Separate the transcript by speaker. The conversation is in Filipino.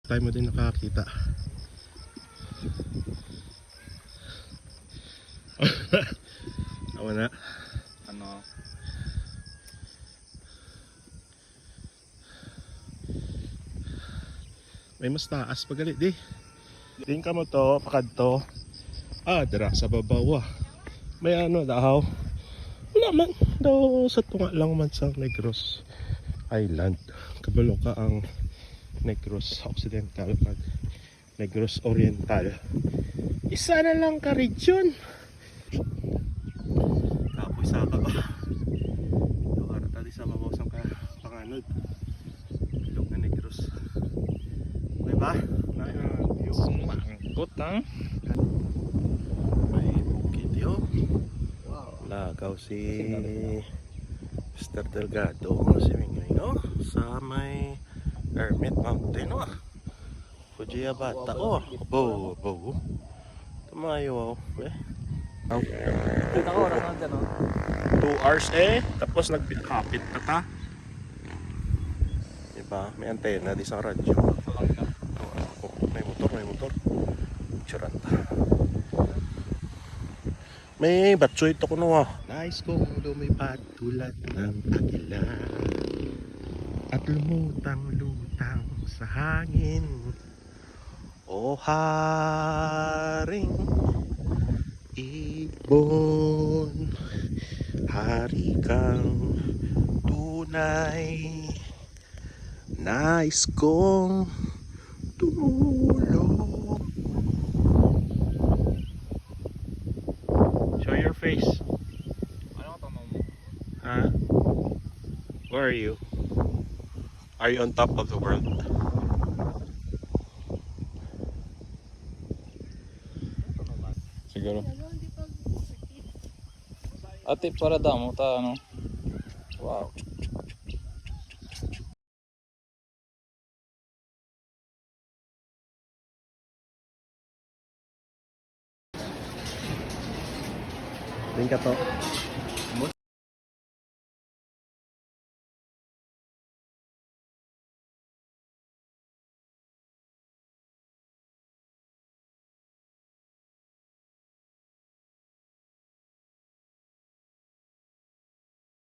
Speaker 1: time mo din nakakita. Tama na.
Speaker 2: Ano?
Speaker 1: May mas taas pagalit di. Din ka mo to, pakadto. Dira sa babaw. May ano daw. Wala man daw sa tunga lang man sa Negros Island. Kabalo ka ang Negros Occidental at Negros Oriental. Isa na lang ka region. Kapoy sa ka ba? Lugar tali sa babaw sa panganod. Ilog na Negros. Diba?
Speaker 2: Sumangkot ha?
Speaker 1: May bukid yun. Lagaw si Mr. Delgado, si Mingoy, no? Sa may Hermit Mountain, no? Fujiya bata, oh. Bow. Tumayo, oh.
Speaker 2: Kita ko, oras na dyan, no?
Speaker 1: 2 hours tapos nagpit-kapit na ta. Diba? May antena di sa radyo. May motor. Charanta. May batsoy ito ko no. Nice kung lumipad tulad ng agila at lumutang-lutang sa hangin. O haring ibon, hari kang tunay. Nais kong tumulong. Show your face.
Speaker 2: Ano ka tanong mo?
Speaker 1: Huh? Where are you? Are you on top of the world?
Speaker 2: Siguro. Ate, para damo ta, ano? Wow.
Speaker 1: Tingka to.